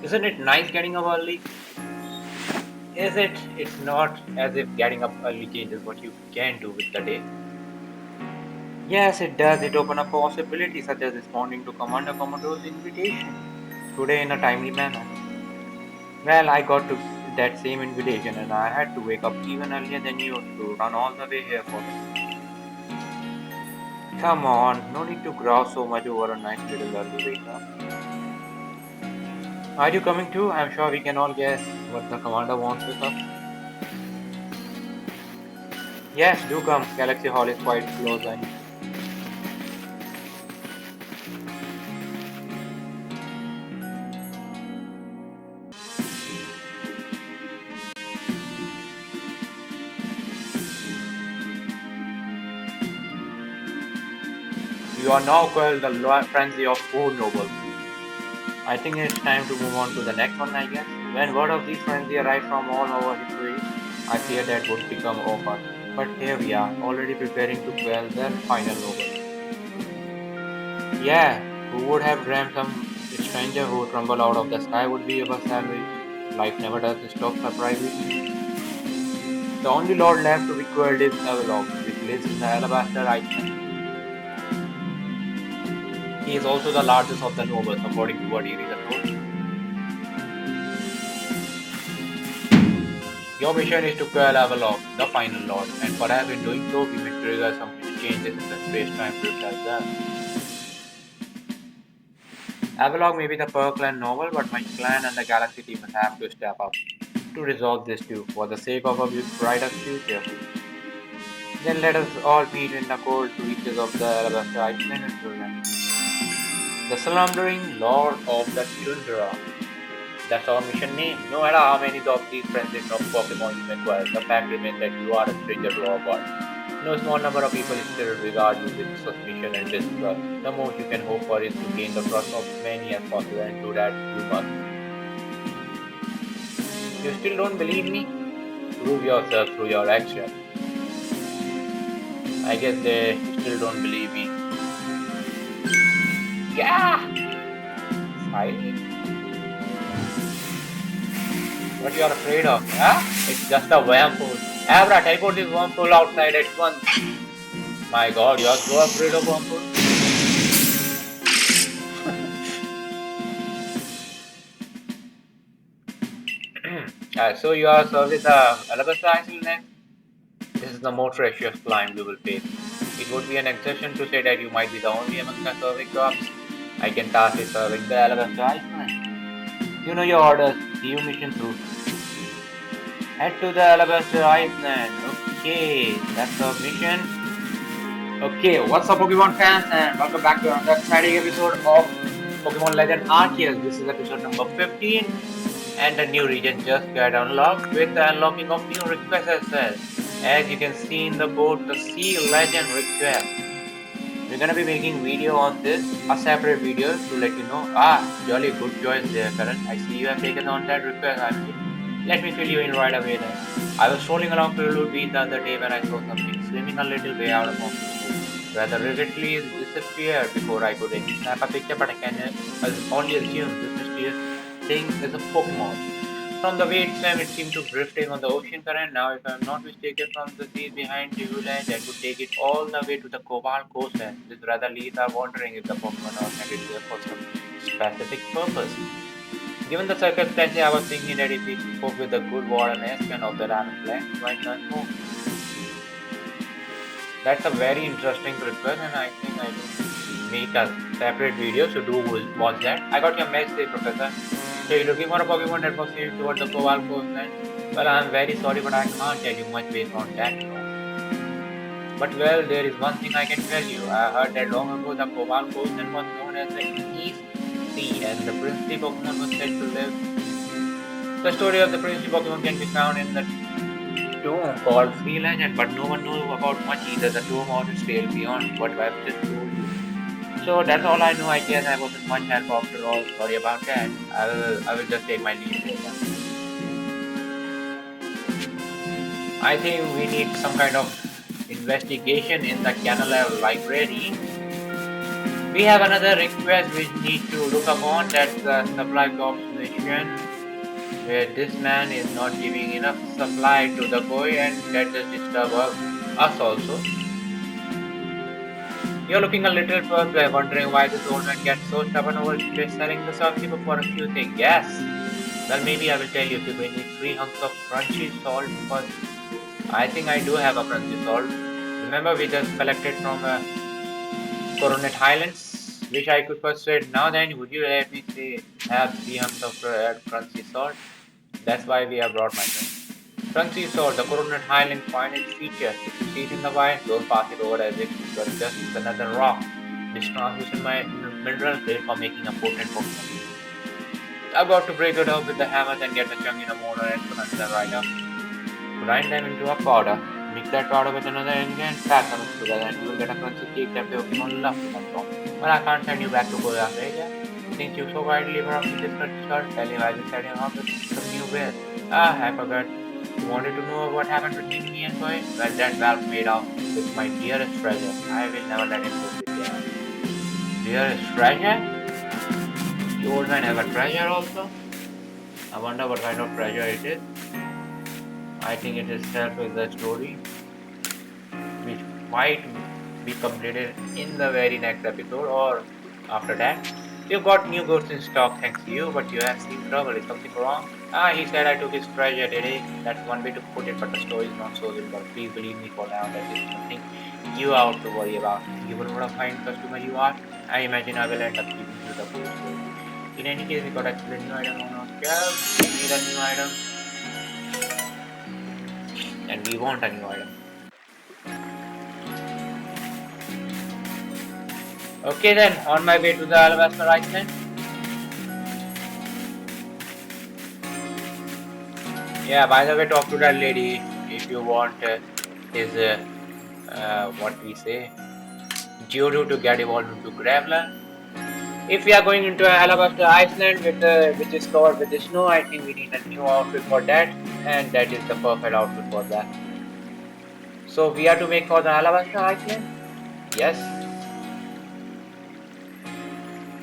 Isn't it nice getting up early? Is it? It's not as if getting up early changes what you can do with the day. Yes, it does. It opens up possibilities such as responding to Commander Commodore's invitation today in a timely manner. Well, I got to that same invitation and I had to wake up even earlier than you to run all the way here for it. Come on, no need to grouse so much over a nice little early wake up. Are you coming too? I'm sure we can all guess what the commander wants with us. Yes, do come. Galaxy Hall is quite close and you are now called the frenzy of four nobles. I think it's time to move on to the next one, I guess. When word of these frenzy arrived from all over history, I feared that would become over. But here we are, already preparing to quell the final noble. Yeah, who would have dreamt some stranger who tumbled out of the sky would be our salvation? Life never does stop surprises. The only lord left to be quelled is Avalugg, which lives in the Alabaster Island. He is also the largest of the nobles, according to what Irisa told me. Your mission is to quell Avalugg, the final lord, and perhaps in doing so, we may trigger some changes in the space-time drift as well. Avalugg may be the per clan noble, but my clan and the galaxy team must have to step up to resolve this too, for the sake of a brighter future. Then let us all meet in the cold reaches of the Alabaster Island until then. The Slumbering Lord of the Tundra. That's our mission name. No matter how many of these frenzies of Pokemon you may acquire, the fact remains that you are a stranger to our world. No small number of people still regard you with suspicion and distrust. The most you can hope for is to gain the trust of many as possible, and to that you must. You still don't believe me? Prove yourself through your actions. I guess they still don't believe me. Yeah! Silent? What you are afraid of? Huh? It's just a wormhole. Abra, teleport this wormhole outside at once. My god, you are so afraid of wormhole. So you are serving the Alabaster Island next? This is the most treacherous climb you will face. It would be an exception to say that you might be the only among the serving jobs. I can task you serving the Alabaster Island. You know your orders. See you mission through. Head to the Alabaster Island. Okay, that's the mission. Okay, what's up Pokemon fans and welcome back to another exciting episode of Pokemon Legends Arceus. This is episode number 15 and the new region just got unlocked with the unlocking of new requests as well. As you can see in the board, the Sea Legend request. We're gonna be making video on this, a separate video to let you know. Jolly good choice there, Karan. I see you have taken on that request. Let me fill you in right away then. I was strolling along Pillow Beach the other day when I saw something swimming a little way out of the pool. Rather rigidly disappeared before I could snap a picture, but I can only assume this mysterious thing is a Pokemon. From the way it swam, it seemed to drifting on the ocean current. Now, if I'm not mistaken, from the seas behind Land, that would take it all the way to the Cobalt coastline. This rather leaves are wondering if the Pokemon are headed there for some specific purpose. Given the circumstances, I was thinking that if we spoke with a good wardeness of the Random Land, we might learn more. That's a very interesting request, and I think I will make a separate video, so do watch that. I got your message, Professor. So you're looking for a Pokemon that was named towards the Cobalt coastline? Well, I'm very sorry, but I can't tell you much based on that. But well, there is one thing I can tell you. I heard that long ago the Cobalt coastline was known as the East Sea, and the princely Pokemon was said to live. The story of the princely Pokemon can be found in the tomb called Sea Legend, but no one knows about much either the tomb or its tale beyond what I've just told you. So that's all I know. I guess I wasn't much help after all. Sorry about that. I will just take my leave later. I think we need some kind of investigation in the Canala library. We have another request we need to look upon. That's the supply corps mission, where this man is not giving enough supply to the boy, and that does disturb us also. You're looking a little perplexed, wondering why this old man gets so stubborn over selling the shopkeeper for a few things. Yes. Well, maybe I will tell you if you bring me 3 hunks of crunchy salt, because I think I do have a crunchy salt. Remember, we just collected from Coronet Highlands, which I could persuade. Now then, would you let me have 3 hunks of crunchy salt? That's why we have brought my friend. Crunchy salt, the Coronet Highland finest feature. If you see it in the wild, don't pass it over as if it were just another rock. This translucent mineral great for making a potent Pokemon. I'm about to break it up with the hammer and get a chunk in a mortar and put another right up. Grind them into a powder. Mix that powder with another ingredient, pack them together, and you will get a crunchy cake that Pokemon love. That's all. But I can't send you back to Korea, right? Since you so widely brought me this shirt, tell you I just set him up with some new wares. I forgot. You wanted to know what happened between me and Koi? Well, that valve made off with my dearest treasure. I will never let him lose it again. Dearest treasure? The old man have a treasure also? I wonder what kind of treasure it is. I think it itself is the story, which might be completed in the very next episode or after that. You've got new goods in stock thanks to you, but you have seen trouble. Is something wrong? He said I took his treasure today. That's one way to put it, but the story is not so simple. Please believe me for now, that is nothing you have to worry about. Given what a fine customer you are, I imagine I will end up giving you the full story. In any case, we got actually a new item on our shelf. We need a new item. And we want a new item. Okay then, on my way to the Alabaster Island. Yeah, by the way, talk to that lady if you want his, what we say, Geodude to get evolved into Graveler. If we are going into Alabaster Island which is covered with the snow, I think we need a new outfit for that, and that is the perfect outfit for that. So we are to make for the Alabaster Island? Yes.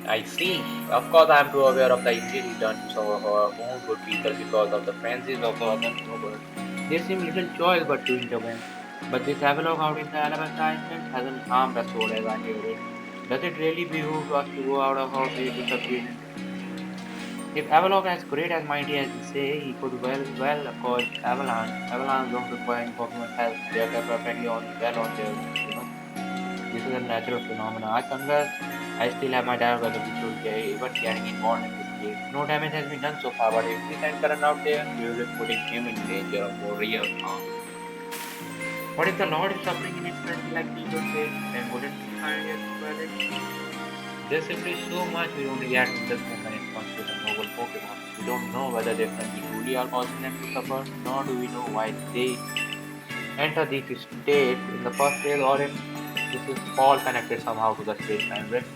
I see. Of course, I am too aware of the injury done to some of our own good people because of the frenzies of the other snowbirds. They seem little choice but to intervene. But this Avalugg out in the Alabaster Island hasn't harmed us so as I hear it. Does it really behoove us to go out of our way to succeed in it? If Avalugg as great as mighty as they say, he could well call Avalanche. Avalanche don't require any Pokemon help. They are perfectly on their own. This is a natural phenomenon. I confess, I still have my doubt whether we should even getting involved in this case. No damage has been done so far, but if we send Karan out there, we will be putting him in danger of more real harm. What if the Lord is suffering in his frenzy like people say, then wouldn't we find it valid? There's simply so much we don't react in this moment when it comes to the noble Pokemon. We don't know whether their frenzy truly are causing them to suffer, nor do we know why they enter these states in the first place, or if this is all connected somehow to the space-time rift.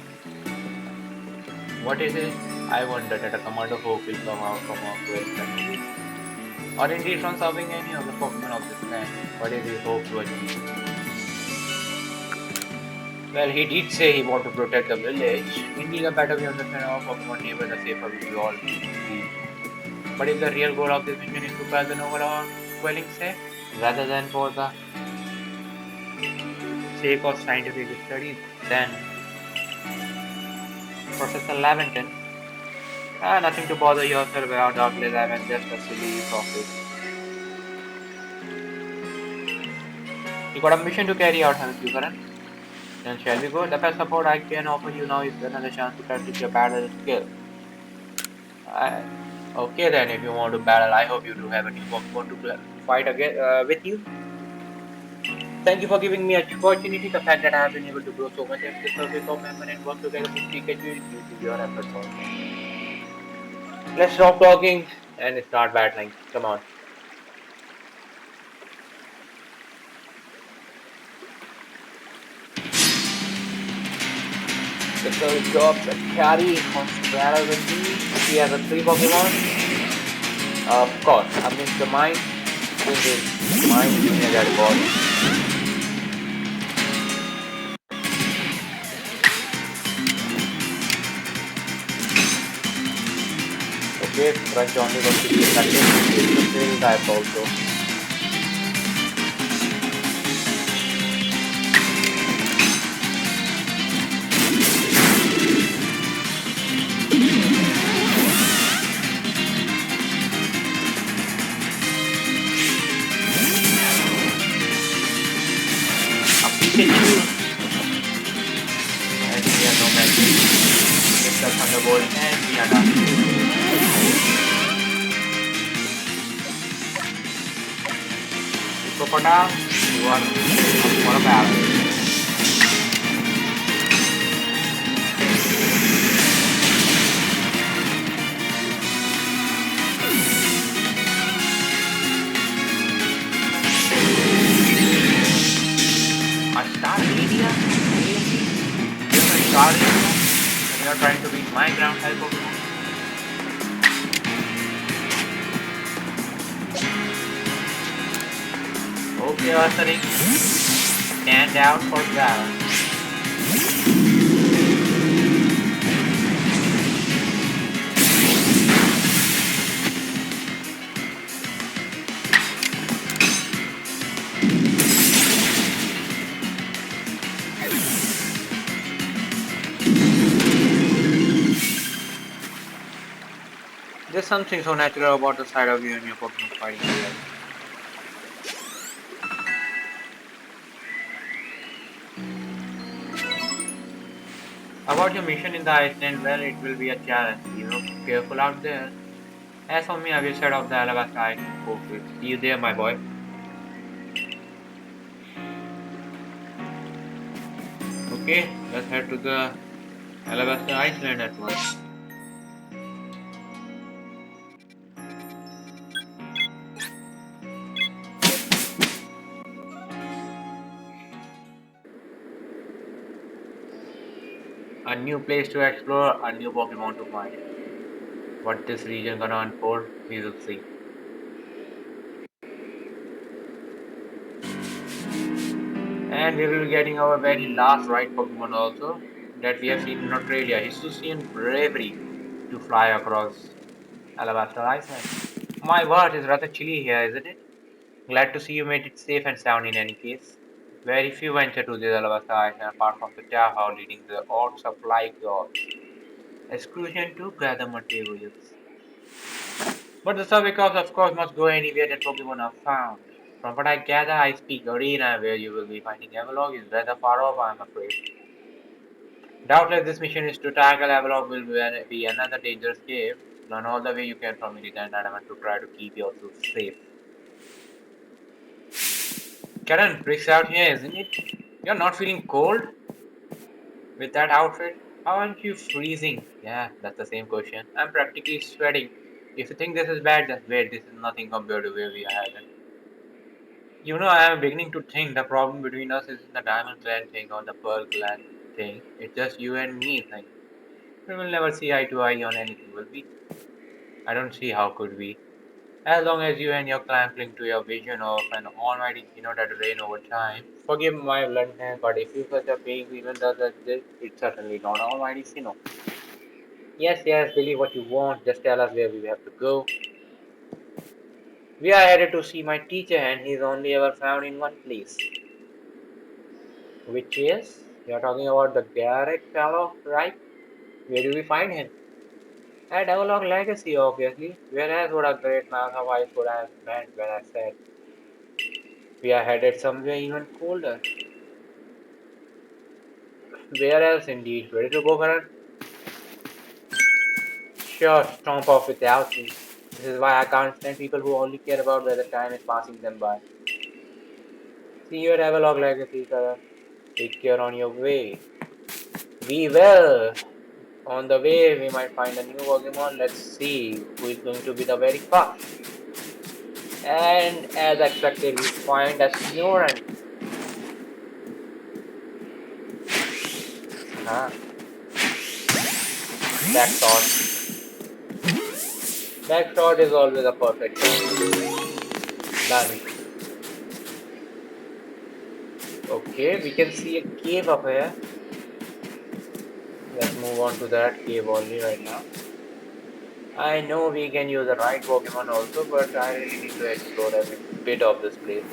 What is it? I wonder that a command of hope will come out from our quest family. Or indeed from solving any of the Pokemon of this land. What is his hope to achieve? Well, he did say he wanted to protect the village. Indeed, the better we understand our Pokemon neighbor, the safer we will all be. But if the real goal of this mission is to pass the overall quelling safe, rather than for the sake of scientific studies, then Professor Laventon, nothing to bother yourself about, doubtless I am just a silly prophet. You got a mission to carry out, haven't you, Karan? Then shall we go? The best support I can offer you now is another chance to practice your battle skill. Okay then, if you want to battle, I hope you do have a new Pokemon to fight again with you. Thank you for giving me an opportunity. The fact that I have been able to grow so much at the surface of my mind and work together with Pikachu is due to your efforts also. Let's stop talking and start battling. Come on. The third drops a carry wants to battle with me. He has a 3 Pokemon. Of course, I mean the mine. This is mine using a dead body. Okay, Crunch only going to be effective. It's a fail type also. A Pikachu! And we are no magic. It's a Thunderbolt and we are done. Crocodile, you are up for a battle. A Star Media? Really? You're a Star Media? And you're trying to beat my ground type Pokemon? Okay, Arceus. Stand out for battle. There's something so natural about the sight of you and your Pokemon fighting together. About your mission in the Iceland, well, it will be a challenge. Careful out there. As for me, I will set off the Alabasta Island forces. See you there, my boy. Okay, let's head to the Alabasta Island at once. A new place to explore, a new Pokemon to find. What this region gonna unfold, we will see. And we will be getting our very last right Pokemon also that we have seen in Australia. Hisuian bravery to fly across Alabasta Island. My word, is rather chilly here, isn't it? Glad to see you made it safe and sound in any case. Very few venture to this Alabasta Island apart from the Tahoe leading the odds of life gods. Exclusion to gather materials. But the Surveycrops of course must go anywhere that Pokemon are found. From what I gather, I speak arena where you will be finding Avalugg is rather far off, I am afraid. Doubtless this mission is to tackle Avalugg will be another dangerous cave. Learn all the way you can from it and adamant to try to keep yourself safe. Karen, bricks out here, isn't it? You're not feeling cold with that outfit? How aren't you freezing? Yeah, that's the same question. I'm practically sweating. If you think this is bad, then wait, this is nothing compared to where we are headed. I am beginning to think the problem between us isn't the diamond clan thing or the pearl clan thing. It's just you and me thing. We will never see eye to eye on anything, will we? I don't see how could we. As long as you and your clan cling to your vision of an almighty Sinnoh that reign over time. Forgive my bluntness, but if you such a big vision does exist, it's certainly not almighty Sinnoh. Yes, yes, believe what you want, just tell us where we have to go. We are headed to see my teacher and he's only ever found in one place. Which is? You're talking about the Garrett fellow, right? Where do we find him? At Avalugg Legacy, obviously. Where else would a great man of ice would have meant when I said we are headed somewhere even colder? Where else indeed? Ready to go, Karan? Sure, stomp off without me. This is why I can't stand people who only care about whether time is passing them by. See you at Avalugg Legacy, Karan. Take care on your way. We will. On the way, we might find a new Pokemon. Let's see who is going to be the very first. And as expected, we find a Snoran. Huh? Backshot. Backshot is always a perfect shot. Done. Okay, we can see a cave up here. Let's move on to that cave only right now. I know we can use the right Pokemon also, but I really need to explore every bit of this place.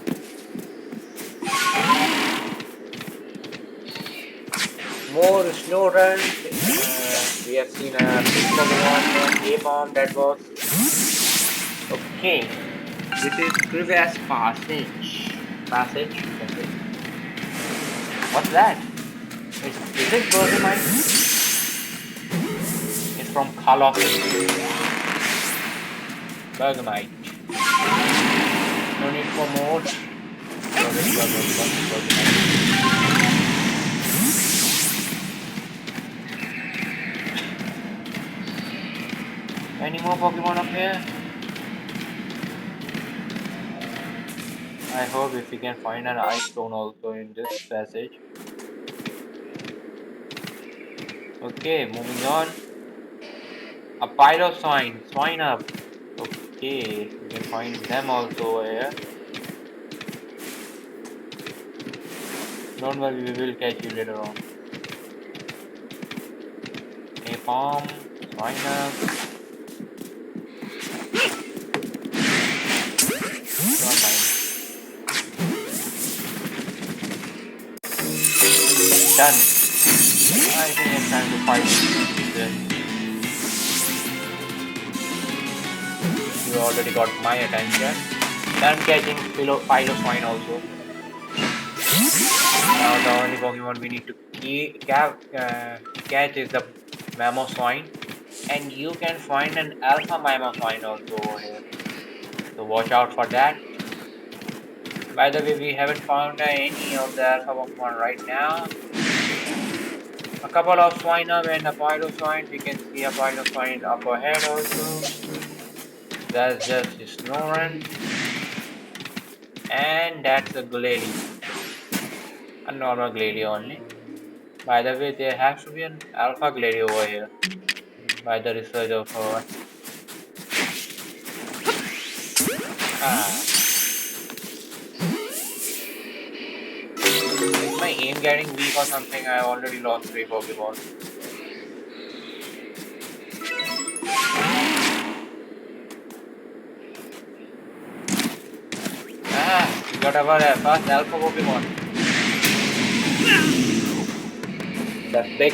More snow runs. We have seen a pink Pokemon, A-bomb that was okay. This is Crevasse Passage, you can say. What's that? Is it Bergamite? It's from Colossus. Bergamite. No need for more. We already got Bergamite. Any more Pokemon up here? I hope if we can find an ice stone also in this passage. Okay, moving on. A Pyroswine, swine up. Okay, we can find them also over here. Don't worry, we will catch you later on. A palm, swine up. Don't mind. Done. I think it's time to fight this. You already got my attention. Done catching Pyroswine also. Now the only Pokemon we need to catch is the Mamoswine, and you can find an Alpha Mamoswine also over here. So watch out for that. By the way, we haven't found any of the Alpha Pokemon right now. A couple of Swinub and a Pyroswine. We can see a Pyroswine up ahead also. That's just Snorunt. And that's a Glalie. A normal Glalie only. By the way, there has to be an Alpha Glalie over here. By the research of is my aim getting weak or something? I already lost 3 Pokemon. We got our first Alpha Pokemon. That's big.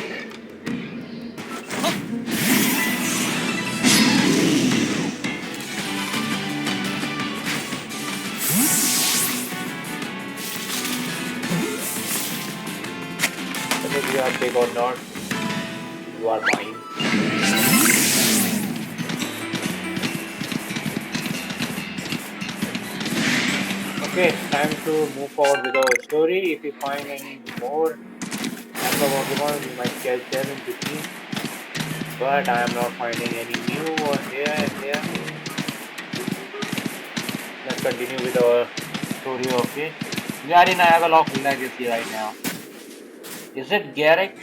Whether you are big or not, you are mine. Okay, time to move forward with our story. If we find any more Alpha Pokemon, we might catch them in between. But I am not finding any new over here and there. Let's continue with our story, okay? We are in Avalugg Legacy right now. Is it Garrick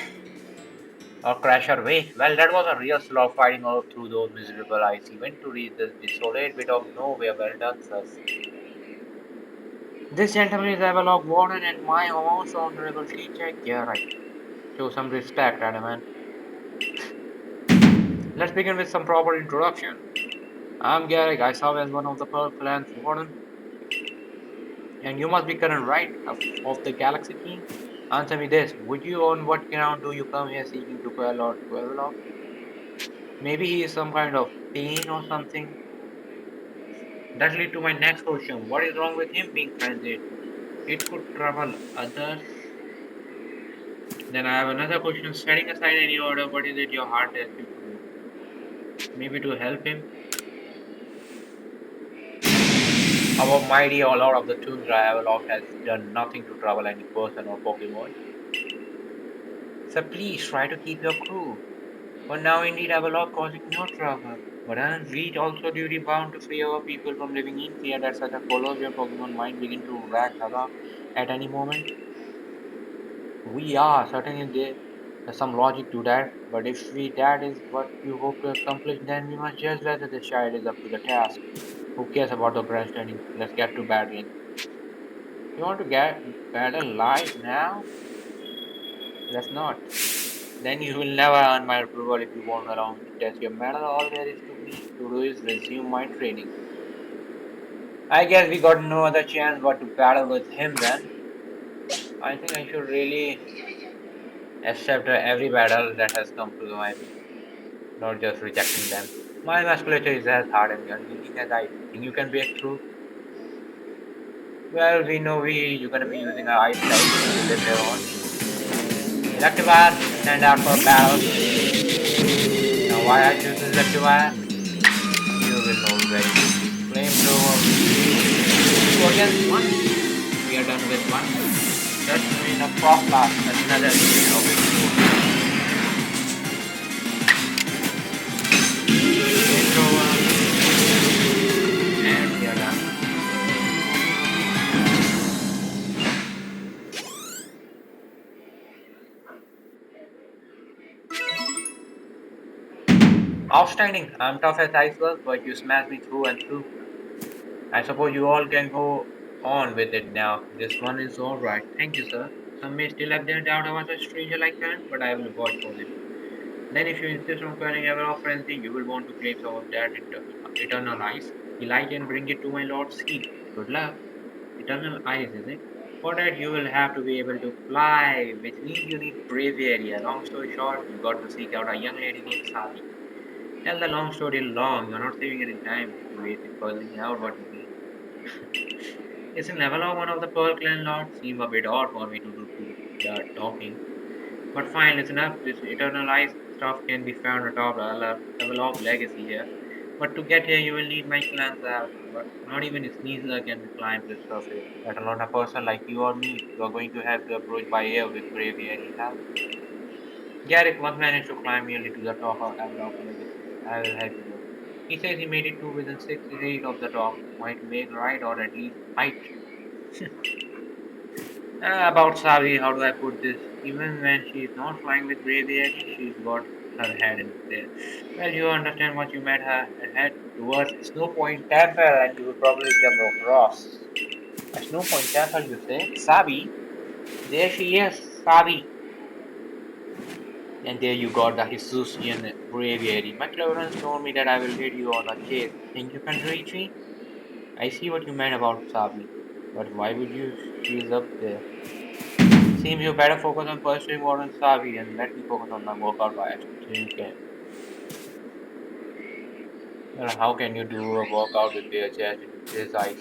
or Crasher Way? Well, that was a real slog fighting all through those miserable ice events to reach this desolate bit of nowhere. Well done, sirs. This gentleman is Avalugg Warden and my most honorable teacher, Garrick. Show some respect, Adaman. Let's begin with some proper introduction. I'm Garrick. I serve as one of the Pearl Clan's Warden. And you must be current, right? Of the Galaxy King? Answer me this. Would you on what ground do you come here seeking to quell Lord Avalugg? Maybe he is some kind of pain or something. That leads to my next question. What is wrong with him being frenzied? It could trouble others. Then I have another question. Setting aside any order, what is it your heart tells you to do? Maybe to help him? Our mighty Lord of the Tundra Avalugg has done nothing to trouble any person or Pokemon. So please try to keep your crew. For now indeed Avalugg causing no trouble. But aren't we also duty bound to free our people from living in fear that such a colossal Pokemon might begin to wreak havoc at any moment? We are certainly there's some logic to that, but if that is what you hope to accomplish, then we must judge whether the child is up to the task. Who cares about the grandstanding? Let's get to battling. You want to get battle live now? Let's not. Then you will never earn my approval if you won't allow me to test your metal. All there is to me to do is resume my training. I guess we got no other chance but to battle with him then. I think I should really accept every battle that has come to my way, not just rejecting them. My musculature is as hard and unyielding as I think you can break through. Well, we know you're gonna be using our ice type later on. Electivire, stand out for battle. Now why I choose Electivire? You will know very quickly. Flamethrower. 2 against 1. We are done with 1. Just doing a frost blast. That's another thing of it. Flamethrower. And we are done. Outstanding. I'm tough as iceberg, but you smashed me through and through. I suppose you all can go on with it now. This one is alright. Thank you, sir. Some may still have their doubt about a stranger like that, but I will watch for them. Then if you insist on calling Avalugg frenzy, you will want to claim some of that eternal ice. Delight and bring it to my lord's seat. Good luck. Eternal ice, is it? For that you will have to be able to fly, which means you need bravery. Long story short, you got to seek out a young lady named Sally. Tell the long story long, you're not saving any time if you waste it puzzling out what you mean. Isn't Avalugg one of the Pearl Clan lords? Seem a bit odd for me to do the talking. But fine, listen up. This eternalized stuff can be found atop Avalugg Legacy here. But to get here, you will need my clan's help. But not even a sneezer can climb this surface. Let alone a person like you or me. You are going to have to approach by air with bravery help. Garrick once managed to climb nearly to the top of Avalugg Legacy. I will help you though. He says he made it to within 6 days of the top. Might make right or at least height. About Savi, how do I put this? Even when she's not flying with bravery, she's got her head in there. Well, you understand what you meant her head towards Snow Point Temple, and you will probably come across. A Snow Point Temple, you say? Sabi? There she is, Sabi. And there you got the Jesusian bravery. My cleverance told me that I will lead you on a chase. Think you can reach me? I see what you meant about Sabi. But why would you? She's up there. Seems you better focus on pursuing Warren Savi and let me focus on my workout by can. Well, how can you do a workout with bare chest in his eyes?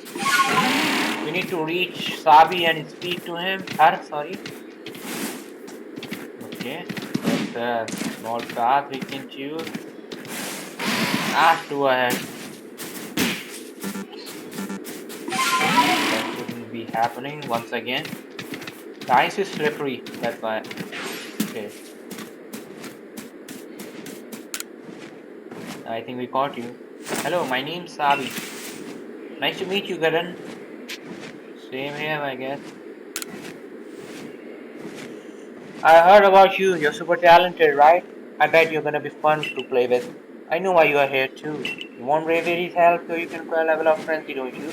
We need to reach Savi and speak to him. Her, sorry. Okay, that's a small path we can choose. To ahead. That shouldn't be happening once again. The ice is slippery, that's why. Okay. I think we caught you. Hello, my name's Sabi. Nice to meet you, Garan. Same here, I guess. I heard about you. You're super talented, right? I bet you're gonna be fun to play with. I know why you are here too. You want Bravery's help so you can level up frenzy, don't you?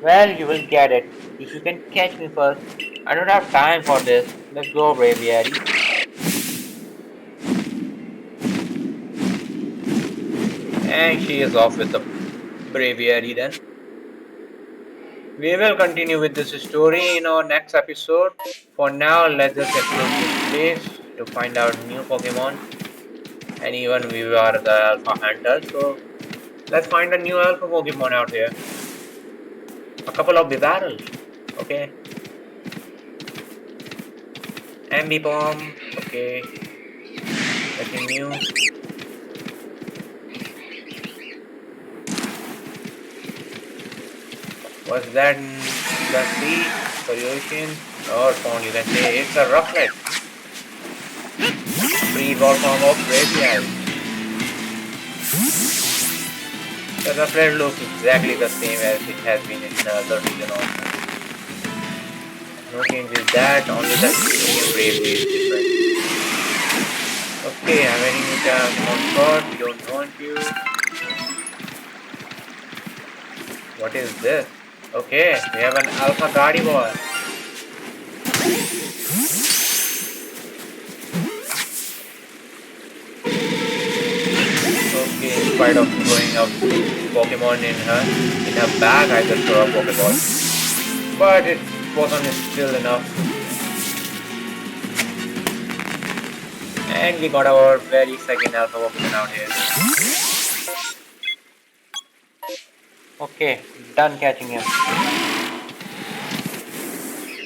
Well, you will get it. If you can catch me first. I don't have time for this. Let's go, Bravery. And she is off with the Bravery then. We will continue with this story in our next episode. For now, let's just explore this place to find out new Pokemon. And even we are the Alpha Hunters, so let's find a new Alpha Pokemon out here. A couple of battles. Okay. Ambipom. Okay. Nothing new. What's that in the sea? Solution? Or phone, you can say it's a rocklet. Pre-evolved form of Radial. The rocklet looks exactly the same as it has been in the other region also. No change with that, only the bravery is different. Okay, I'm heading with a Montfort, we don't want you. What is this? Okay, we have an Alpha Gardevoir. Okay, spite of throwing a Pokemon in her bag, I just throw a Pokeball. But it wasn't still enough. And we got our very second alpha Pokemon out here. Okay, done catching him.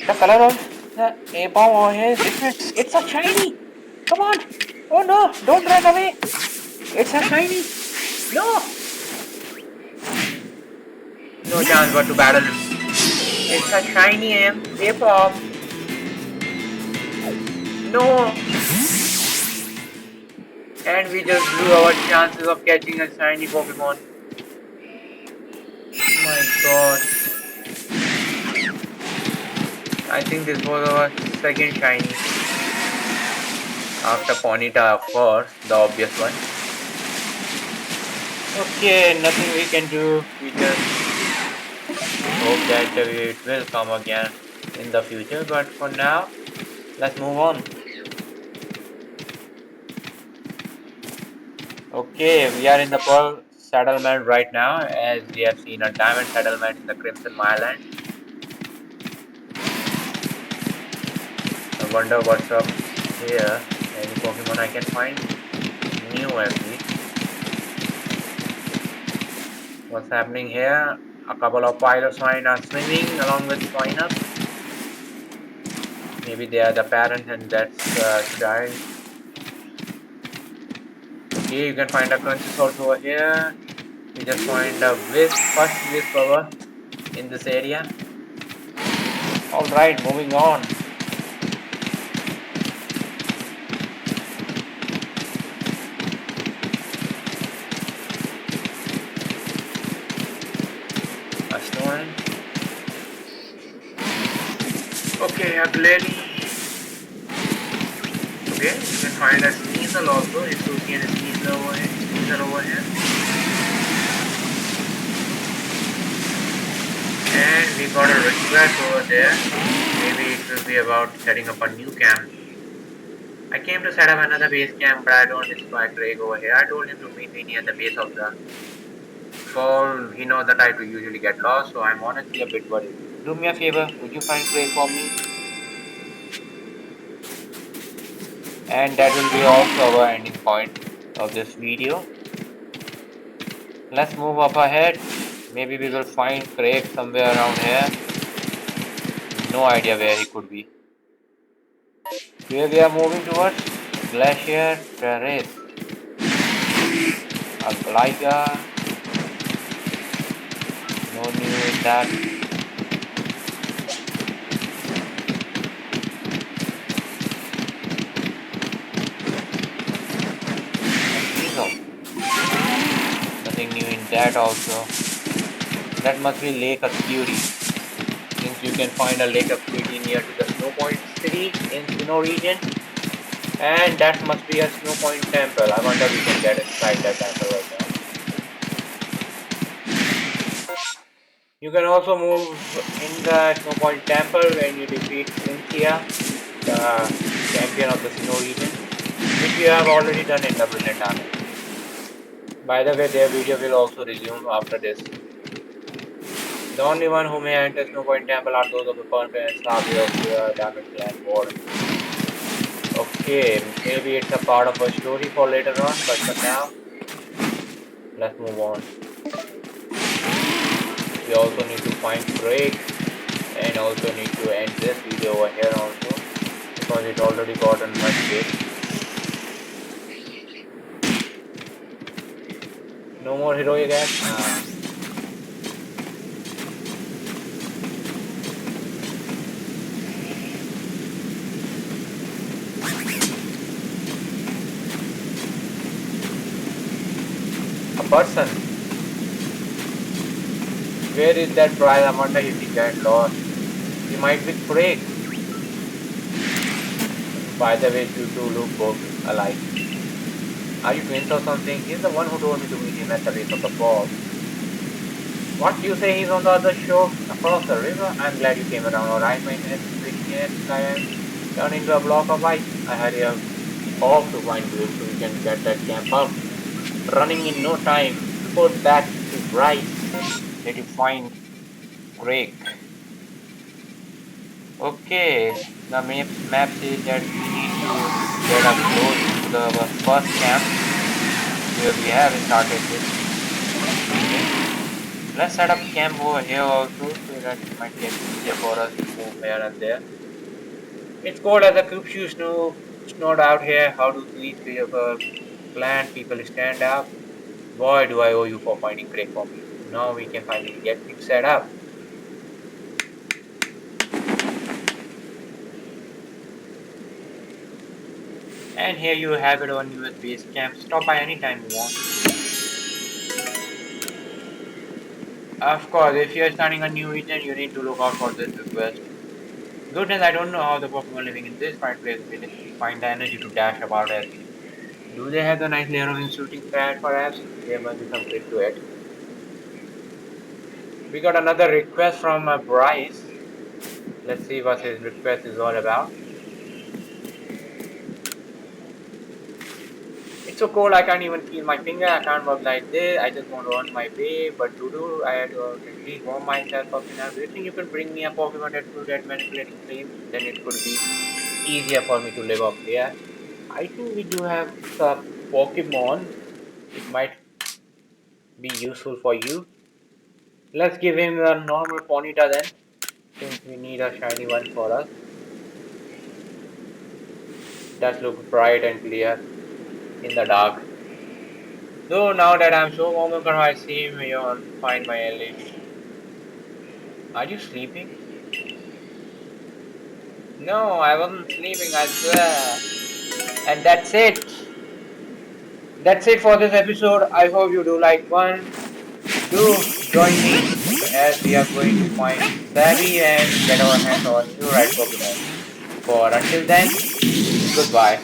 The color of the A-bomb over here is different. It's a shiny! Come on! Oh no! Don't run away! It's a shiny! No! No chance but to battle him. It's a shiny A-bomb! No! And we just blew our chances of catching a shiny Pokemon. Oh my god. I think this was our second shiny. After Ponyta, of course, the obvious one. Okay, nothing we can do. We just hope that it will come again in the future. But for now, let's move on. Okay, we are in the Pearl settlement right now, as we have seen a diamond settlement in the Crimson Mireland. I wonder what's up here. Any Pokemon I can find? New at least. What's happening here? A couple of Piloswine are swimming along with Swinub. Maybe they are the parent and that's the child. Okay, you can find a Crunchus also over here. You just find a Wisp, first Wisp over in this area. Alright, moving on. A Snoring. Okay, a Glady. Okay, you can find a Sneasel also. If you see a Sneasel over here. And we got a request over there. Maybe it will be about setting up a new camp. I came to set up another base camp, but I don't expect Drake over here. I told him to meet me near the base of the fall. He knows that I do usually get lost, so I'm honestly a bit worried. Do me a favor, would you find Drake for me? And that will be also our ending point of this video. Let's move up ahead. Maybe we will find Craig somewhere around here. No idea where he could be. Here we are moving towards Glacier Terrace. A Gliga. No new in that. Nothing new in that also. That must be Lake Acuity, since you can find a Lake Acuity near to the Snow Point city in Sinnoh region. And that must be a Snow Point temple. I wonder if we can get inside that temple right now. You can also move in the Snow Point temple when you defeat Cynthia, the champion of the Sinnoh region, which you have already done in the Brilliant Army. By the way, their video will also resume after this. The only one who may enter Snow Point Temple are those of the Confidence Army of the Diamond Clan Ward. Okay, maybe it's a part of a story for later on, but for now, let's move on. We also need to find Drake, and also need to end this video over here also, because it already gotten much big. No more heroic act. A person. Where is that prize? I wonder if he got lost. He might be Craig. By the way, you two look both alike. Are you twins or something? He's the one who told me to meet him at the base of the falls. What, you say he's on the other shore across the river? I'm glad you came around. Alright, my head turned into a block of ice. I hurry off to find you so we can get that camp up. running in no time. Report back to Bryce that you find Drake. Okay, the map says that we need to get up close to our first camp where we have started this meeting. Let's set up camp over here also so that it might get easier for us to move here and there. It's cold as a cube shoe snowed out here. How do these plant people stand up? Boy, do I owe you for finding Greg for me. Now we can finally get things set up. And here you have it on US base camp. Stop by anytime you want. Of course, if you're starting a new region, you need to look out for this request. Goodness, I don't know how the Pokemon living in this quiet place will find the energy to dash about as we do. Do they have the nice layer of insulting threat perhaps? There must be some trick to it. We got another request from Bryce. Let's see what his request is all about. It's so cold I can't even feel my finger. I can't work like this. I just want to earn my way. But to do, I had to at least warm myself up enough. Do you think you can bring me a Pokemon that could get manipulating flames? Then it could be easier for me to live up here. I think we do have a Pokemon. It might be useful for you. Let's give him a normal Ponyta then, since we need a shiny one for us. That looks bright and clear in the dark. Though now that I'm so warm, I see him here find my Elish. Are you sleeping? No, I wasn't sleeping, I swear. And that's it. That's it for this episode. I hope you do like one. Do join me as we are going to find Savvy and get our hands on new right Pokemon. For until then, goodbye.